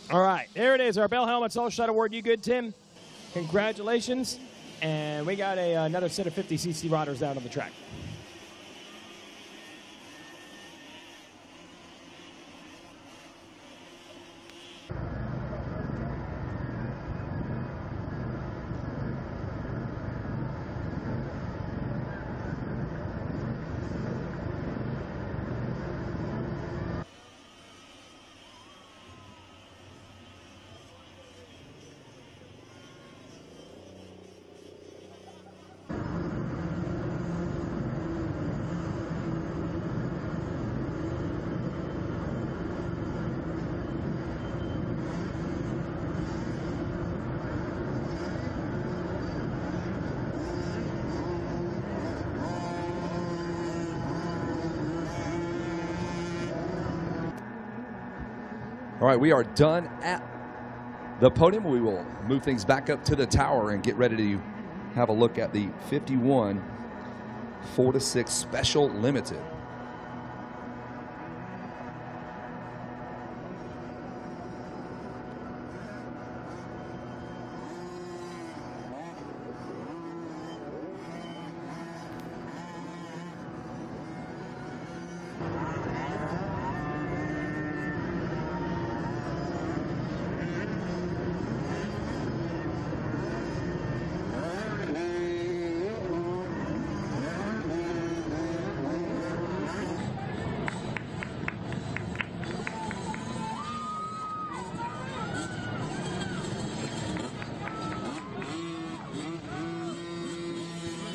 All right, there it is. Our Bell Helmets All Shot Award. You good, Tim? Congratulations. And we got another set of 50cc riders out on the track. All right, we are done at the podium. We will move things back up to the tower and get ready to have a look at the 51 4-6 Special Limited.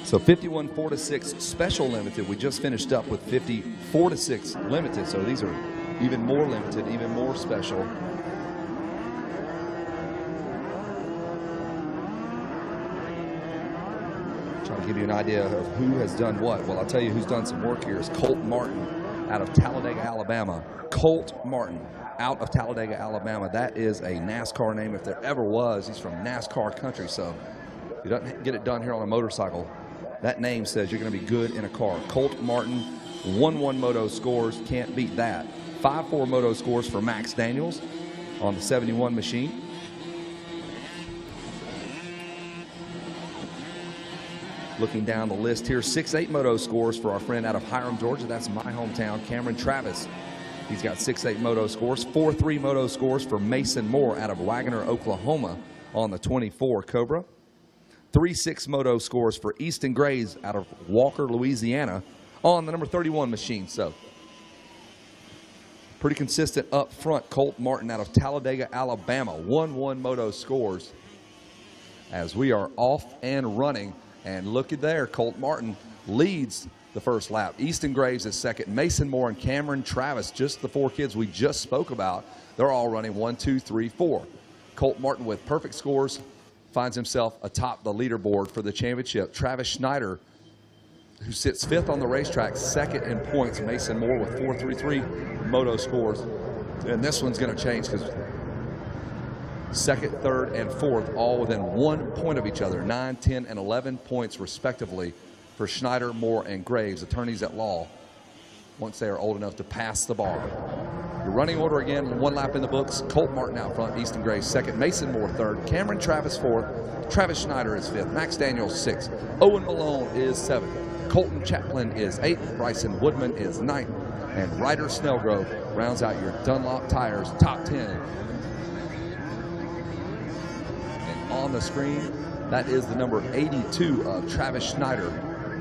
So 51 4-6 Special Limited. We just finished up with 50 4-6 Limited. So these are even more limited, even more special. Trying to give you an idea of who has done what. Well, I'll tell you who's done some work here is Colt Martin out of Talladega, Alabama. Colt Martin out of Talladega, Alabama. That is a NASCAR name if there ever was. He's from NASCAR country, so he doesn't get it done here on a motorcycle. That name says you're going to be good in a car. Colt Martin, 1-1 Moto scores, can't beat that. 5-4 Moto scores for Max Daniels on the 71 machine. Looking down the list here, 6-8 Moto scores for our friend out of Hiram, Georgia. That's my hometown, Cameron Travis. He's got 6-8 Moto scores. 4-3 Moto scores for Mason Moore out of Wagoner, Oklahoma on the 24 Cobra. 3-6 Moto scores for Easton Grays out of Walker, Louisiana on the number 31 machine. So pretty consistent up front. Colt Martin out of Talladega, Alabama. 1-1 Moto scores as we are off and running. And look at there, Colt Martin leads the first lap. Easton Graves is second. Mason Moore and Cameron Travis, just the four kids we just spoke about, they're all running 1, 2, 3, 4. Colt Martin with perfect scores finds himself atop the leaderboard for the championship. Travis Schneider, who sits fifth on the racetrack, second in points. Mason Moore with 4.33 Moto scores. And this one's going to change because second, third, and fourth all within 1 point of each other. 9, 10, and 11 points respectively for Schneider, Moore, and Graves, attorneys at law, once they are old enough to pass the bar. Your running order again, 1 lap in the books. Colt Martin out front, Easton Graves second, Mason Moore third, Cameron Travis fourth, Travis Schneider is fifth, Max Daniels sixth, Owen Malone is seventh, Colton Chaplin is eighth, Bryson Woodman is ninth, and Ryder Snellgrove rounds out your Dunlop Tires top 10. And on the screen, that is the number 82 of Travis Schneider.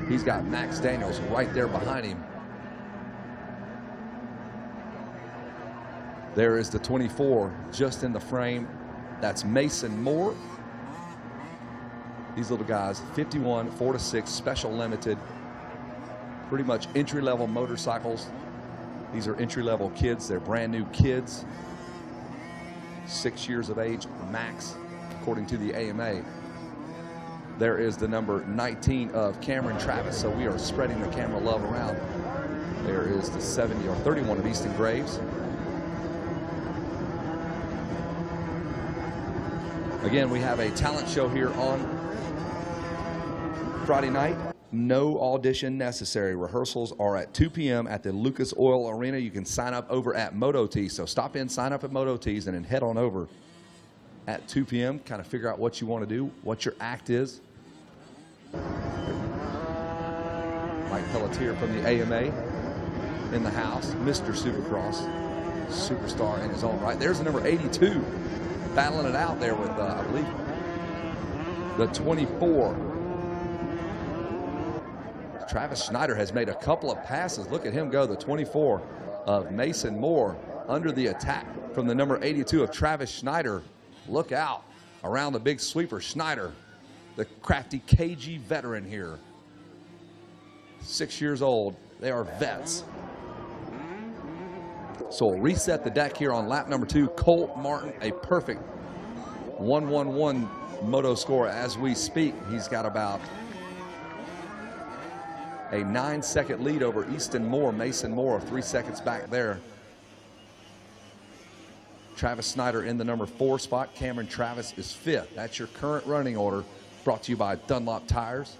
He's got Max Daniels right there behind him. There is the 24 just in the frame. That's Mason Moore. These little guys, 51 4-6 Special Limited. Pretty much entry-level motorcycles. These are entry-level kids. They're brand new kids. 6 years of age max, according to the AMA. There is the number 19 of Cameron Travis. So we are spreading the camera love around. There is the 70 or 31 of Easton Graves. Again, we have a talent show here on Friday night. No audition necessary. Rehearsals are at 2 p.m. at the Lucas Oil Arena. You can sign up over at Moto T. So stop in, sign up at Moto T's, and then head on over at 2 p.m. Kind of figure out what you want to do, what your act is. Mike Pelletier from the AMA in the house. Mr. Supercross. Superstar in his own right. There's the number 82. Battling it out there with, I believe, the 24. Travis Schneider has made a couple of passes. Look at him go, the 24 of Mason Moore under the attack from the number 82 of Travis Schneider. Look out around the big sweeper. Schneider, the crafty KG veteran here. 6 years old. They are vets. So we'll reset the deck here on lap number 2. Colt Martin, a perfect 1-1-1 moto score as we speak. He's got about a 9-second lead over Easton Moore. Mason Moore 3 seconds back there. Travis Snyder in the number 4 spot. Cameron Travis is 5th. That's your current running order, brought to you by Dunlop Tires.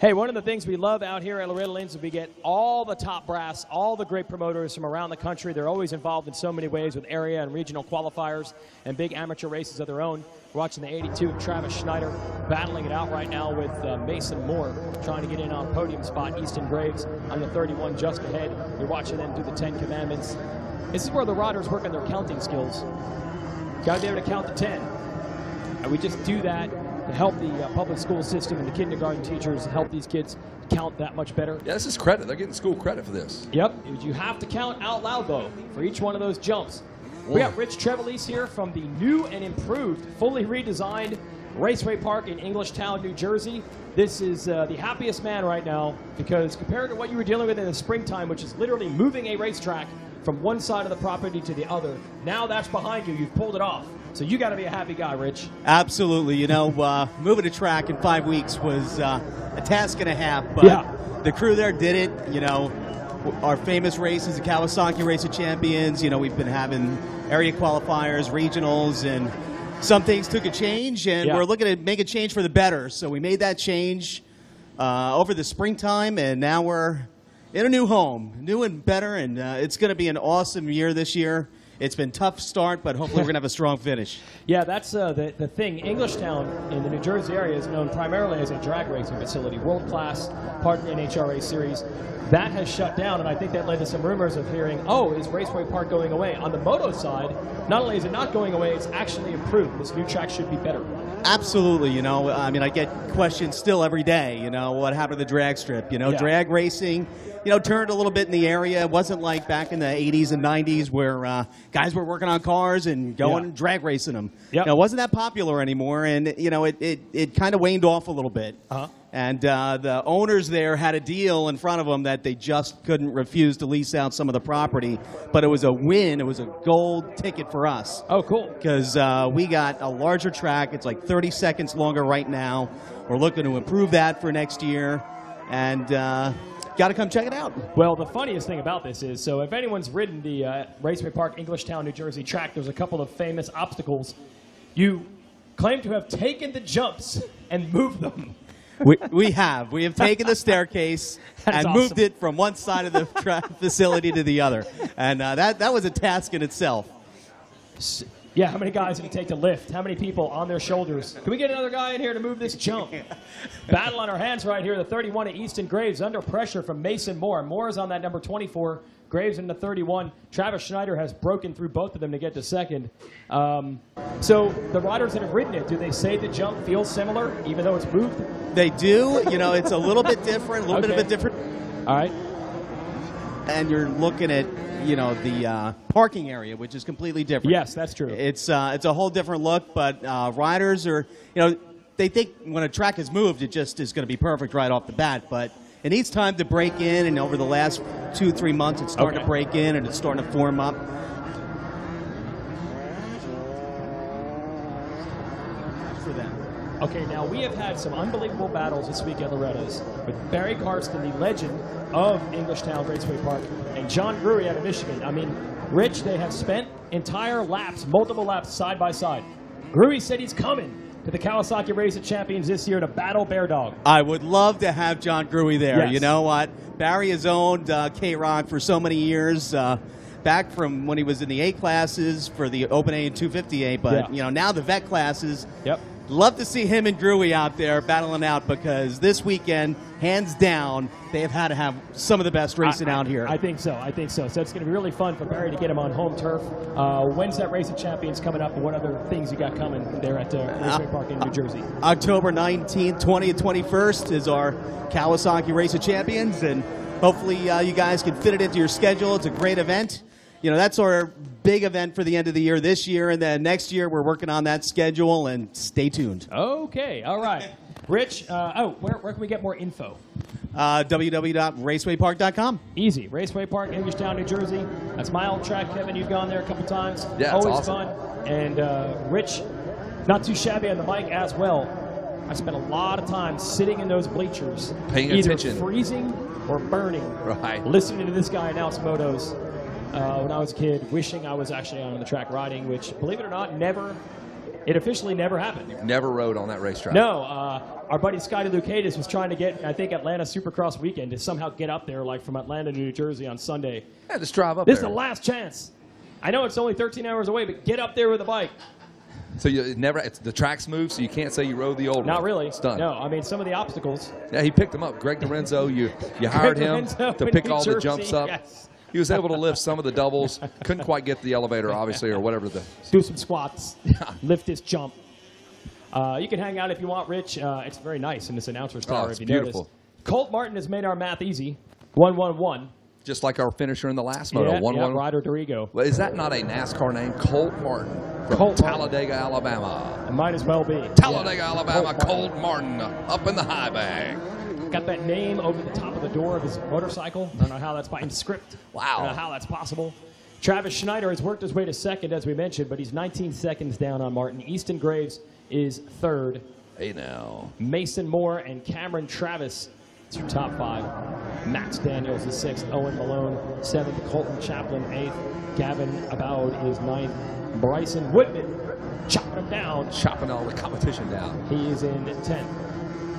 Hey, one of the things we love out here at Loretta Lynn is we get all the top brass, all the great promoters from around the country. They're always involved in so many ways with area and regional qualifiers and big amateur races of their own. We're watching the 82 of Travis Schneider battling it out right now with Mason Moore trying to get in on podium spot. Easton Graves on the 31 just ahead. You're watching them do the 10 Commandments. This is where the riders work on their counting skills. Got to be able to count to 10. And we just do that to help the public school system and the kindergarten teachers help these kids count that much better. Yeah, this is credit. They're getting school credit for this. Yep. You have to count out loud, though, for each one of those jumps. We got Rich Trevelise here from the new and improved, fully redesigned Raceway Park in Englishtown, New Jersey. This is the happiest man right now because compared to what you were dealing with in the springtime, which is literally moving a racetrack from one side of the property to the other, now that's behind you. You've pulled it off. So you got to be a happy guy, Rich. Absolutely. You know, moving a track in 5 weeks was a task and a half, but the crew there did it. You know, our famous races, the Kawasaki Race of Champions, you know, we've been having area qualifiers, regionals, and some things took a change, and we're looking to make a change for the better. So we made that change over the springtime, and now we're in a new home, new and better, and it's going to be an awesome year this year. It's been a tough start, but hopefully we're going to have a strong finish. Yeah, that's the thing. Englishtown in the New Jersey area is known primarily as a drag racing facility, world-class, part of the NHRA series. That has shut down, and I think that led to some rumors of hearing, oh, is Raceway Park going away? On the moto side, not only is it not going away, it's actually improved. This new track should be better. Absolutely, you know. I mean, I get questions still every day, you know, what happened to the drag strip? You know, drag racing, you know, turned a little bit in the area. It wasn't like back in the 80s and 90s where guys were working on cars and going and drag racing them. You know, it wasn't that popular anymore, and, you know, it kind of waned off a little bit. And the owners there had a deal in front of them that they just couldn't refuse to lease out some of the property. But it was a win. It was a gold ticket for us. Oh, cool. Because we got a larger track. It's like 30 seconds longer right now. We're looking to improve that for next year. And got to come check it out. Well, the funniest thing about this is, so if anyone's ridden the Raceway Park Englishtown, New Jersey track, there's a couple of famous obstacles. You claim to have taken the jumps and moved them. We have taken the staircase and moved it from one side of the facility to the other, and that was a task in itself. Yeah, how many guys did it take to lift? How many people on their shoulders? Can we get another guy in here to move this jump? Battle on our hands right here. The 31 of Easton Graves under pressure from Mason Moore. Moore is on that number 24. Graves in the 31. Travis Schneider has broken through both of them to get to second. So the riders that have ridden it, do they say the jump feels similar, even though it's moved? They do. You know, it's a little bit different, a little bit of a different. All right. And you're looking at the parking area, which is completely different. Yes, that's true. It's a whole different look, but riders are, they think when a track is moved, it just is going to be perfect right off the bat, but it needs time to break in, and over the last 2-3 months, it's starting to break in, and it's starting to form up. For them. Okay, now we have had some unbelievable battles this week at Loretta's with Barry Karsten, the legend of Englishtown Raceway Park, and John Gruey out of Michigan. I mean, Rich, they have spent entire laps, multiple laps, side by side. Gruey said he's coming to the Kawasaki Race of Champions this year to battle Bear Dog. I would love to have John Gruey there. Yes. You know what? Barry has owned K-Rock for so many years, back from when he was in the A classes for the Open A and 250A, but now the vet classes. Yep. Love to see him and Gruey out there battling out, because this weekend, hands down, they've had to have some of the best racing out here. I think so. So it's going to be really fun for Barry to get him on home turf. When's that Race of Champions coming up, and what other things you got coming there at Raceway Park in New Jersey? October 19th, 20th, 21st is our Kawasaki Race of Champions, and hopefully you guys can fit it into your schedule. It's a great event. That's our big event for the end of the year this year, and then next year we're working on that schedule, and stay tuned. Okay, all right. Rich, where can we get more info? www.racewaypark.com. Easy. Raceway Park, Englishtown, New Jersey. That's my old track, Kevin. You've gone there a couple times. Yeah, always awesome. fun. And Rich, not too shabby on the mic as well. I spent a lot of time sitting in those bleachers, paying either attention, freezing or burning, right? Listening to this guy announce motos. When I was a kid, wishing I was actually on the track riding, which, believe it or not, it officially never happened. You never rode on that racetrack. No. Our buddy Scotty Lucadis was trying to get, I think, Atlanta Supercross weekend to somehow get up there, like from Atlanta to New Jersey on Sunday. Yeah, just drive up This there. is the last chance. I know it's only 13 hours away, but get up there with a bike. So the track's moved, so you can't say you rode the old one. Not really. It's done. No, I mean, some of the obstacles. Yeah, he picked them up. Greg Lorenzo, you hired him to pick all the jumps up. Yes. He was able to lift some of the doubles. Couldn't quite get the elevator, obviously, or whatever. Do some squats. Lift this jump. You can hang out if you want, Rich. It's very nice in this announcer's tower. It's if you beautiful. Notice. Colt Martin has made our math easy. 1-1-1. Just like our finisher in the last moto. 1-1. Ryder Dorigo. Well, is that not a NASCAR name? Colt Martin from Talladega, Alabama. It might as well be. Talladega, Alabama, Colt Martin up in the high bag. Got that name over the top of the door of his motorcycle. I don't know how that's in script. Wow. I don't know how that's possible. Travis Schneider has worked his way to second, as we mentioned, but he's 19 seconds down on Martin. Easton Graves is third. Hey now. Mason Moore and Cameron Travis to top 5. Max Daniels is 6th. Owen Malone 7th. Colton Chaplin 8th. Gavin Aboud is 9th. Bryson Woodman chopping him down. Chopping all the competition down. He is in 10th.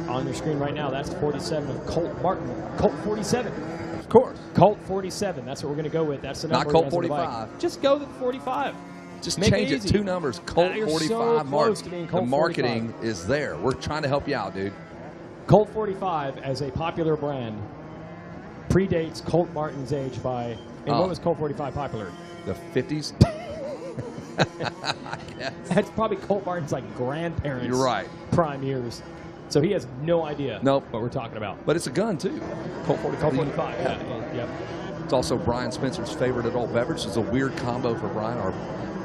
On your screen right now, that's 47 of Colt Martin. Colt 47. Of course. Colt 47. That's what we're going to go with. That's the number. Not Colt 45. Just go with 45. Just Make change it easy. 2 numbers. Colt You're 45 so close to being Martin. Colt The marketing 45. is there. We're trying to help you out, dude. Colt 45 as a popular brand predates Colt Martin's age by. And when was Colt 45 popular? The 50s. That's probably Colt Martin's like grandparents. You're right. Prime years. So he has no idea. Nope. What we're talking about. But it's a gun too. Colt 45. Colt 45. Yeah. Yep. It's also Brian Spencer's favorite adult beverage. It's a weird combo for Brian, our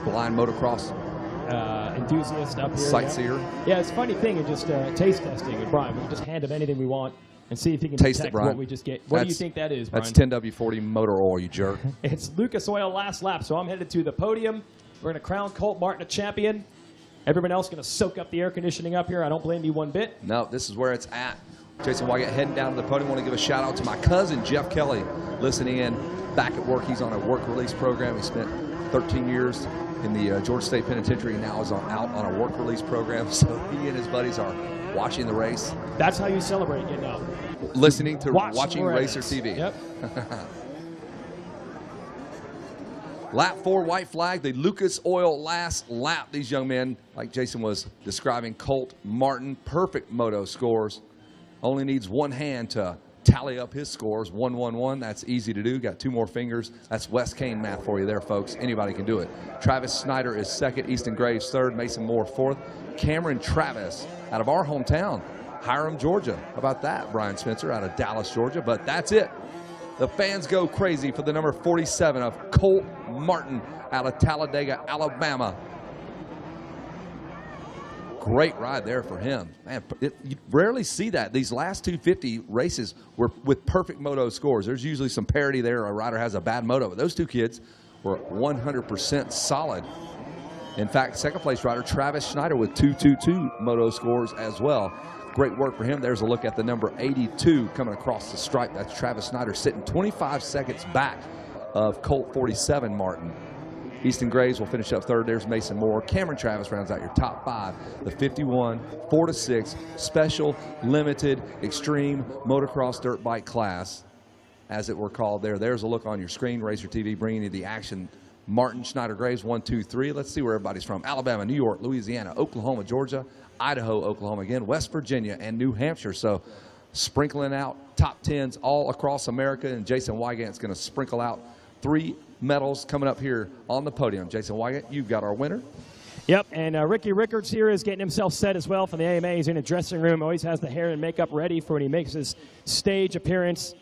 blind motocross enthusiast up here. sightseer. Yeah, it's a funny thing in just taste testing with Brian. We can just hand him anything we want and see if he can Taste it, detect Brian. what we just get. What do you think that is, Brian? That's 10W40 motor oil, you jerk. It's Lucas Oil last lap, so I'm headed to the podium. We're going to crown Colt Martin a champion. Everyone else going to soak up the air conditioning up here. I don't blame you one bit. No, this is where it's at. Jason Wygant heading down to the podium. I want to give a shout out to my cousin, Jeff Kelly, listening in back at work. He's on a work release program. He spent 13 years in the Georgia State Penitentiary and now is out on a work release program. So he and his buddies are watching the race. That's how you celebrate getting out. Listening to watching Racer TV. Yep. Lap 4, white flag, the Lucas Oil last lap. These young men, like Jason was describing, Colt Martin, perfect moto scores. Only needs one hand to tally up his scores. 1-1-1, that's easy to do. Got 2 more fingers. That's Wes Kane math for you there, folks. Anybody can do it. Travis Snyder is 2nd, Easton Graves 3rd, Mason Moore 4th. Cameron Travis out of our hometown, Hiram, Georgia. How about that, Brian Spencer out of Dallas, Georgia? But that's it The fans go crazy for the number 47 of Colt Martin out of Talladega, Alabama. Great ride there for him. Man, you rarely see that. These last 250 races were with perfect moto scores. There's usually some parity there. A rider has a bad moto. But those two kids were 100% solid. In fact, second place rider Travis Schneider with 222 moto scores as well. Great work for him. There's a look at the number 82 coming across the stripe. That's Travis Schneider sitting 25 seconds back of Colt 47 Martin. Easton Graves will finish up third. There's Mason Moore. Cameron Travis rounds out your top 5. The 51, 4-6 special, limited, extreme motocross dirt bike class, as it were called there. There's a look on your screen. Racer TV bringing you the action. Martin, Schneider, Graves, 1, 2, 3. Let's see where everybody's from. Alabama, New York, Louisiana, Oklahoma, Georgia, Idaho, Oklahoma again, West Virginia, and New Hampshire. So sprinkling out top 10s all across America, and Jason Wygant's going to sprinkle out 3 medals coming up here on the podium. Jason Wygant, you've got our winner. Yep, and Ricky Rickards here is getting himself set as well for the AMA. He's in the dressing room, always has the hair and makeup ready for when he makes his stage appearance.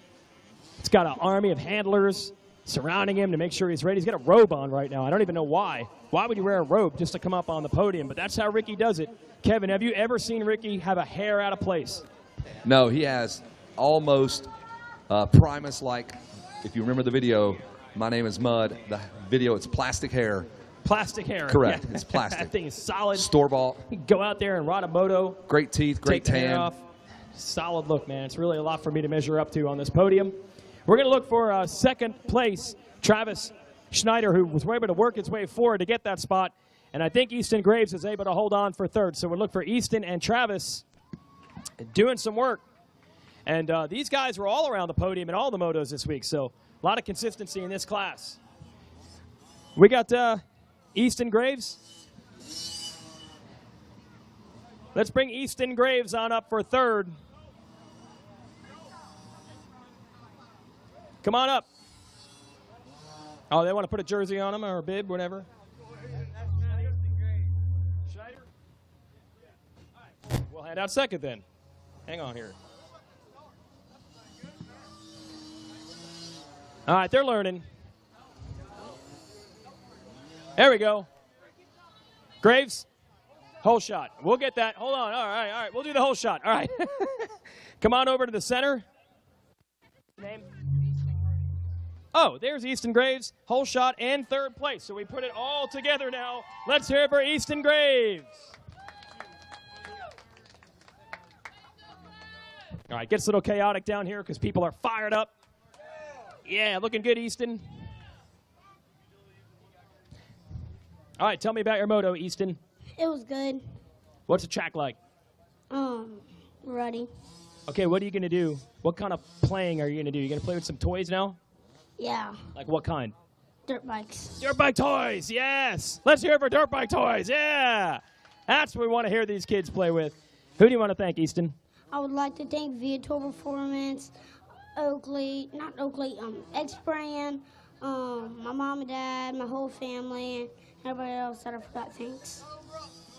It's got an army of handlers surrounding him to make sure he's ready. He's got a robe on right now. I don't even know why. Why would you wear a robe just to come up on the podium? But that's how Ricky does it. Kevin, have you ever seen Ricky have a hair out of place? No, he has almost Primus-like. If you remember the video, My Name is Mud. The video, it's plastic hair. Plastic hair. Correct. Yeah. It's plastic. That thing is solid. Store-bought. Go out there and ride a moto. Great teeth, great take the hair tan. off. Solid look, man. It's really a lot for me to measure up to on this podium. We're going to look for second place. Travis Schneider, who was able to work his way forward to get that spot. And I think Easton Graves is able to hold on for third. So we'll look for Easton and Travis doing some work. And these guys were all around the podium in all the motos this week. So a lot of consistency in this class. We got Easton Graves. Let's bring Easton Graves on up for third. Come on up. Oh, they want to put a jersey on him or a bib, whatever. Schneider? All right. We'll hand out second then. Hang on here. All right, they're learning. There we go. Graves, whole shot. We'll get that. Hold on. All right. We'll do the whole shot. All right. Come on over to the center. Name? Oh, there's Easton Graves, whole shot, and third place. So we put it all together now. Let's hear it for Easton Graves. All right, gets a little chaotic down here because people are fired up. Yeah, looking good, Easton. All right, tell me about your moto, Easton. It was good. What's the track like? Ruddy. Okay, what are you going to do? What kind of playing are you going to do? You going to play with some toys now? Yeah. Like what kind? Dirt bikes. Dirt bike toys, yes. Let's hear it for dirt bike toys, yeah. That's what we want to hear these kids play with. Who do you want to thank, Easton? I would like to thank Viator Performance, X-Brand, my mom and dad, my whole family, and everybody else that I forgot. Thanks.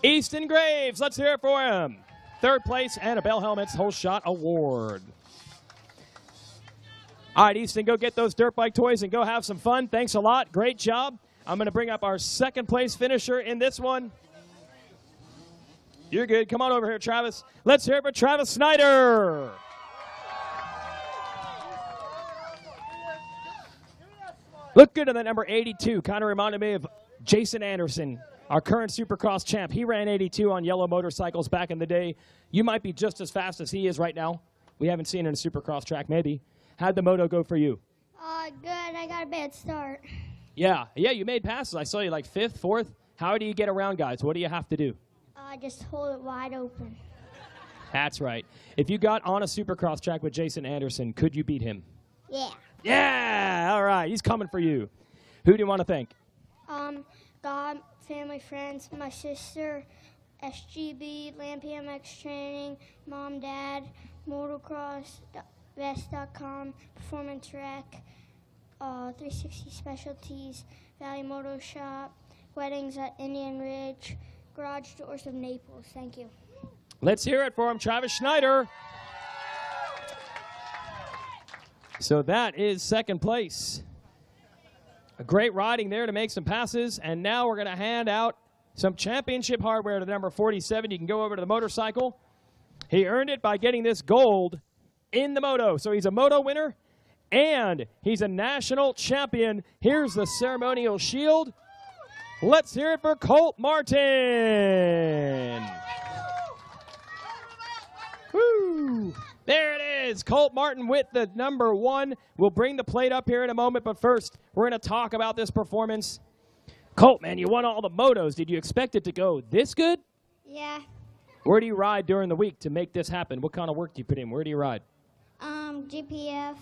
Easton Graves, let's hear it for him. Third place and a Bell Helmets Whole Shot Award. All right, Easton, go get those dirt bike toys and go have some fun. Thanks a lot. Great job. I'm going to bring up our second place finisher in this one. You're good. Come on over here, Travis. Let's hear it for Travis Snyder. Look good in that number 82. Kind of reminded me of Jason Anderson, our current Supercross champ. He ran 82 on yellow motorcycles back in the day. You might be just as fast as he is right now. We haven't seen it in a Supercross track, maybe. How'd the moto go for you? Good. I got a bad start. Yeah, you made passes. I saw you like 5th, 4th. How do you get around guys? What do you have to do? Just hold it wide open. That's right. If you got on a Supercross track with Jason Anderson, could you beat him? Yeah. Yeah, all right. He's coming for you. Who do you want to thank? God, family, friends, my sister, SGB, Land PMX Training, Mom, Dad, Motocross.vest.com, Performance Rec, 360 Specialties, Valley Moto Shop, Weddings at Indian Ridge, Garage Doors of Naples. Thank you. Let's hear it for him, Travis Schneider. So that is second place. A great riding there to make some passes. And now we're going to hand out some championship hardware to the number 47. You can go over to the motorcycle. He earned it by getting this gold in the Moto. So he's a Moto winner, and he's a national champion. Here's the ceremonial shield. Let's hear it for Colt Martin. Woo! There it is. Colt Martin with the number 1. We'll bring the plate up here in a moment, but first, we're going to talk about this performance. Colt, man, you won all the motos. Did you expect it to go this good? Yeah. Where do you ride during the week to make this happen? What kind of work do you put in? Where do you ride? GPF.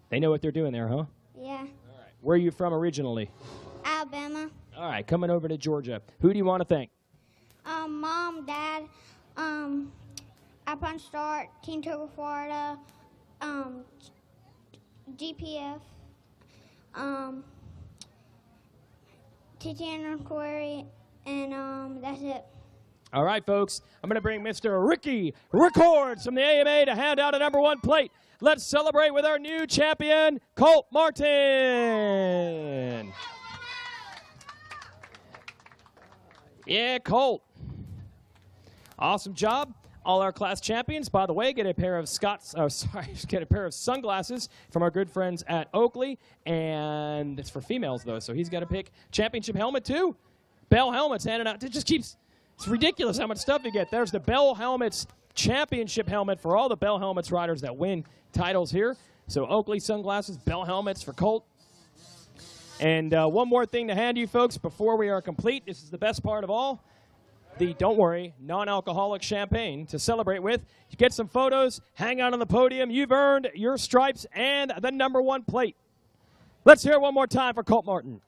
They know what they're doing there, huh? Yeah. All right. Where are you from originally? Alabama. All right, coming over to Georgia. Who do you want to thank? Mom, Dad, Alpine Start, Team Turbo Florida, GPF, TTN Quarry, and that's it. All right, folks. I'm going to bring Mr. Ricky Records from the AMA to hand out a number 1 plate. Let's celebrate with our new champion, Colt Martin. Yeah, Colt. Awesome job. All our class champions, by the way, get a pair of get a pair of sunglasses from our good friends at Oakley. And it's for females, though, so he's got to pick. Championship helmet, too. Bell Helmets handed out. It just keeps, it's ridiculous how much stuff you get. There's the Bell Helmets championship helmet for all the Bell Helmets riders that win titles here. So Oakley sunglasses, Bell Helmets for Colt. And one more thing to hand you folks before we are complete. This is the best part of all. The, don't worry, non-alcoholic champagne to celebrate with. You get some photos, hang out on the podium. You've earned your stripes and the number 1 plate. Let's hear it one more time for Colt Martin.